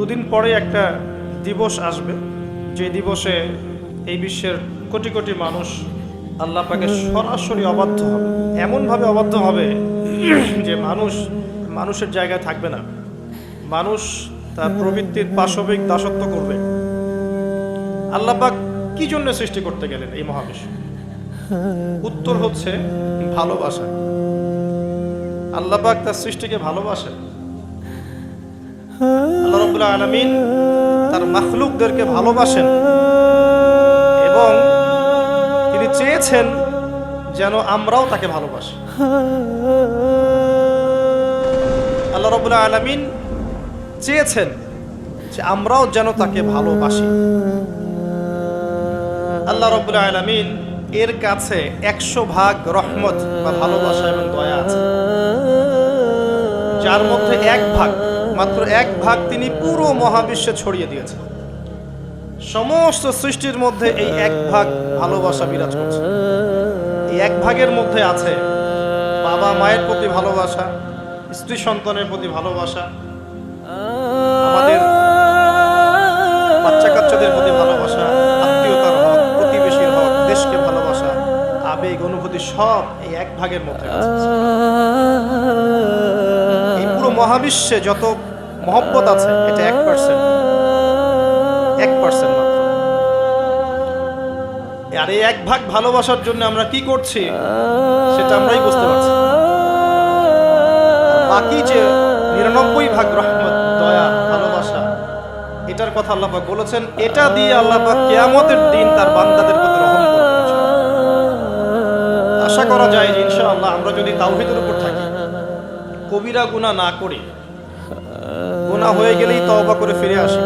দুদিন পরে একটা দিবস আসবে, যে দিবসে এই বিশ্বের কোটি কোটি মানুষ আল্লাহ পাকে সরাসরি অবাধ্য হবে। এমনভাবে অবাধ্য হবে যে মানুষের জায়গায় থাকবে না। মানুষ তার প্রবৃত্তির পাশবিক দাসত্ব করবে। আল্লাহ পাক কি জন্য সৃষ্টি করতে গেলেন এই মহাবিশ্ব? উত্তর হচ্ছে ভালোবাসা। আল্লাহ পাক তার সৃষ্টিকে ভালোবাসেন। আল্লাহ রাব্বুল আলামিন তার মাখলুকদেরকে ভালোবাসেন এবং তিনি চেয়েছেন যেন আমরাও তাকে ভালোবাসি। আল্লাহ রাব্বুল আলামিন চেয়েছেন যে আমরাও যেন তাকে ভালোবাসি। আল্লাহ রাব্বুল আলামিন এর কাছে 100 ভাগ রহমত বা ভালোবাসা এবং দয়া আছে, যার মধ্যে 1 ভাগ, মাত্র 1 ভাগ তিনি পুরো মহাবিশ্বে ছড়িয়ে দিয়েছেন। সমস্ত সৃষ্টির মধ্যে এই 1 ভাগ ভালোবাসা বিরাজ করছে। এই 1 ভাগের মধ্যে আছে বাবা মায়ের প্রতি ভালোবাসা, স্ত্রী সন্তানের প্রতি ভালোবাসা, আমাদের বাচ্চা কাচ্চাদের প্রতি ভালোবাসা, আত্মীয়তার হক, প্রতিবেশীর হক, দেশকে ভালোবাসা, আবেগ অনুভূতি সব এই 1 ভাগের মধ্যে আছে। এই পুরো মহাবিশ্বে যত মহব্বত আছে এটা 1%, 1% মাত্র। আর এই 1 ভাগ ভালোবাসার জন্য আমরা কি করছি সেটা আমরাই বুঝতে পারছি। বাকি যে 99 ভাগ রহমত, দয়া, ভালোবাসা, এটার কথা আল্লাহ পাক বলেছেন, এটা দিয়ে আল্লাহ পাক কিয়ামতের দিন তার বান্দাদের প্রতি রহম করবেন ইনশাআল্লাহ। আশা করা যায় যে ইনশাআল্লাহ আমরা যদি তাওহীদের উপর থাকি, কবিরা গুনাহ না করি, গুনাহ হয়ে গেলেই তওবা করে ফিরে আসি,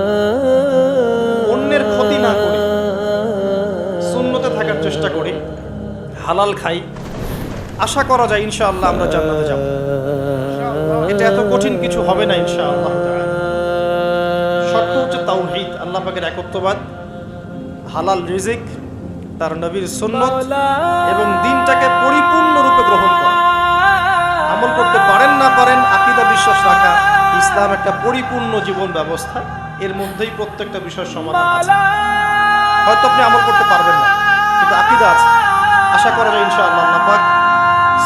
অন্যের ক্ষতি না করি, সুন্নতে থাকার চেষ্টা করি, হালাল খাই, আশা করা যায় ইনশাআল্লাহ আমরা জান্নাতে যাব। এটা এত কঠিন কিছু হবে না ইনশাআল্লাহ তাআলা। শর্ত হচ্ছে তাওহীদ, আল্লাহ পাকের একত্ববাদ, হালাল রিজিক, তার নবীর সুন্নত এবং দ্বীনটাকে পরিপূর্ণরূপে গ্রহণ করা। আমল করতে পারেন না পারেন, আকীদা বিশ্বাস রাখা, ইসলাম একটা পরিপূর্ণ জীবন ব্যবস্থা, এর মধ্যেই প্রত্যেকটা বিষয়ের সমাধান আছে। হয়তো আপনি আমল করতে পারবেন না, কিন্তু আকীদা আছে। আশা করা যায় ইনশাআল্লাহ আল্লাহ পাক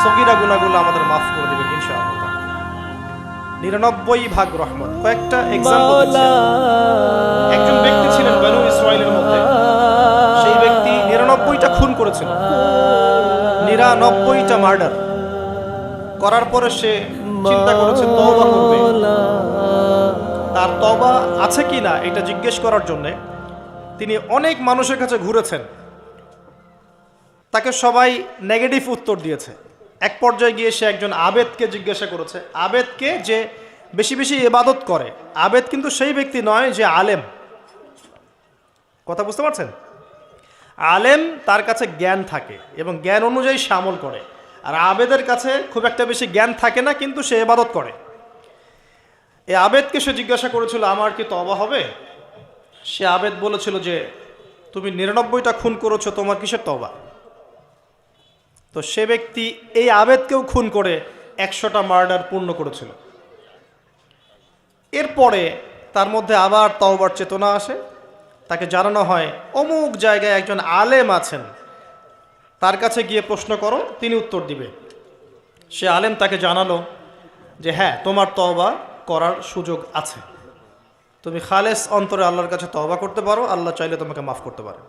সগীরা গুনাহগুলো আমাদের মাফ করে দিবেন ইনশাআল্লাহ। 99 ভাগ রহমত। কয়েকটা এক্সাম্পল দিচ্ছি। একজন ব্যক্তি ছিলেন বনু ইসরাঈলের মধ্যে, সেই ব্যক্তি 99টা খুন করেছিল, 99টা মার্ডার করার পরে সে চিন্তা করেছে তওবা করবে। তার তওবা আছে কিনা এটা জিজ্ঞেস করার জন্য তিনি অনেক মানুষের কাছে ঘুরেছেন। তাকে সবাই নেগেটিভ উত্তর দিয়েছে। এক পর্যায়ে গিয়ে সে একজন আবেদকে জিজ্ঞাসা করেছে, আবেদকে যে বেশি বেশি ইবাদত করে। আবেদ কিন্তু সেই ব্যক্তি নয় যে আলেম। কথা বুঝতে পারছেন? আলেম তার কাছে জ্ঞান থাকে এবং জ্ঞান অনুযায়ী সে আমল করে, আর আবেদের কাছে খুব একটা বেশি জ্ঞান থাকে না, কিন্তু সে ইবাদত করে। এই আবেদকে সে জিজ্ঞাসা করেছিল, আমার কি তওবা হবে? সে আবেদ বলেছিল যে তুমি 99টা খুন করেছো, তোমার কিসের তওবা? তো সে ব্যক্তি এই আবেদকেও খুন করে 100টা মার্ডার পূর্ণ করেছিল। এরপরে তার মধ্যে আবার তওবার চেতনা আসে। তাকে জানানো হয় অমুক জায়গায় একজন আলেম আছেন, তার কাছে গিয়ে প্রশ্ন করো, তিনি উত্তর দিবে। সে আলেম তাকে জানালো যে হ্যাঁ, তোমার তওবা করার সুযোগ আছে, তুমি খালেস অন্তরে আল্লাহর কাছে তওবা করতে পারো, আল্লাহ চাইলে তোমাকে মাফ করতে পারে।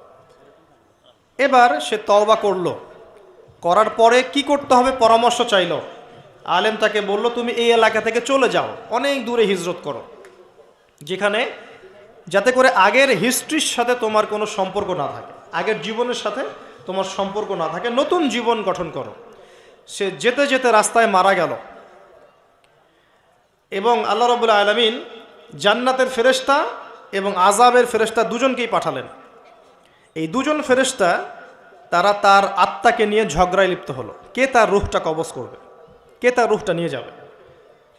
এবার সে তওবা করলো, করার পরে কি করতে হবে পরামর্শ চাইল। আলেম তাকে বলল, তুমি এই এলাকা থেকে চলে যাও, অনেক দূরে হিজরত করো, যেখানে যাতে করে আগের হিস্ট্রির সাথে তোমার কোনো সম্পর্ক না থাকে, আগের জীবনের সাথে তোমার সম্পর্ক না থাকে, নতুন জীবন গঠন করো। সে যেতে যেতে রাস্তায় মারা গেল এবং আল্লাহ রাব্বুল আলামিন জান্নাতের ফেরেশতা এবং আযাবের ফেরেশতা দুজনকেই পাঠালেন। এই দুজন ফেরেশতা তারা তার আত্মাকে নিয়ে ঝগড়ায় লিপ্ত হলো, কে তার রূহটা কবজ করবে, কে তার রূহটা নিয়ে যাবে।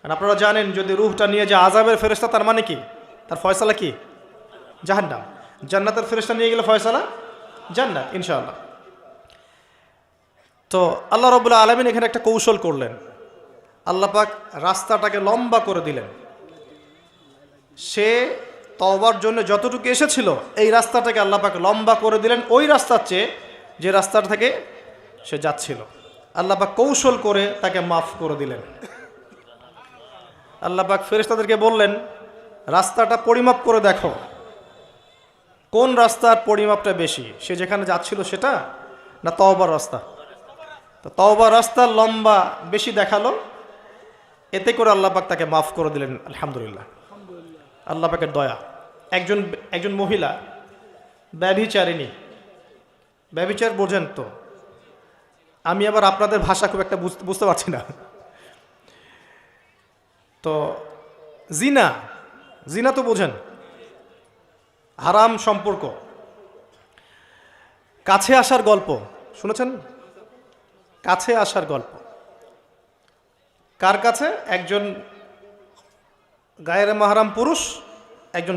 আর আপনারা জানেন, যদি রূহটা নিয়ে যায় আযাবের ফেরেশতা, তার মানে কি? তার ফয়সালা কি? জাহান্নাম। জান্নাতের ফেরেশতা নিয়ে গেলে ফয়সালা জান্নাত ইনশাআল্লাহ। তো আল্লাহ রাব্বুল আলামিন এখানে একটা কৌশল করলেন। আল্লাহ পাক রাস্তাটাকে লম্বা করে দিলেন। সে তওবার জন্য যতটুকু এসেছিল এই রাস্তাটাকে আল্লাহ পাক লম্বা করে দিলেন ওই রাস্তার চেয়ে যে রাস্তাটা থেকে সে যাচ্ছিল। আল্লাহ পাক কৌশল করে তাকে মাফ করে দিলেন। আল্লাহ পাক ফেরেশতাদেরকে বললেন, রাস্তাটা পরিমাপ করে দেখো, কোন রাস্তার পরিমাপটা বেশি, সে যেখানে যাচ্ছিল সেটা না তওবার রাস্তা। তো তওবার রাস্তার লম্বা বেশি দেখালো, এতে করে আল্লাহ পাক তাকে মাফ করে দিলেন। আলহামদুলিল্লাহ, আল্লাহ পাকের দয়া। একজন মহিলা ব্যভিচারিণী, ব্যভিচার বোঝেন তো? আমি আবার আপনাদের ভাষা খুব একটা বুঝতে পারছি না। তো জিনা, জিনা তো বোঝেন, হারাম সম্পর্ক, কাছে আসার গল্প শুনেছেন? কাছে আসার গল্প কার কাছে? একজন গায়ের মাহরাম পুরুষ, একজন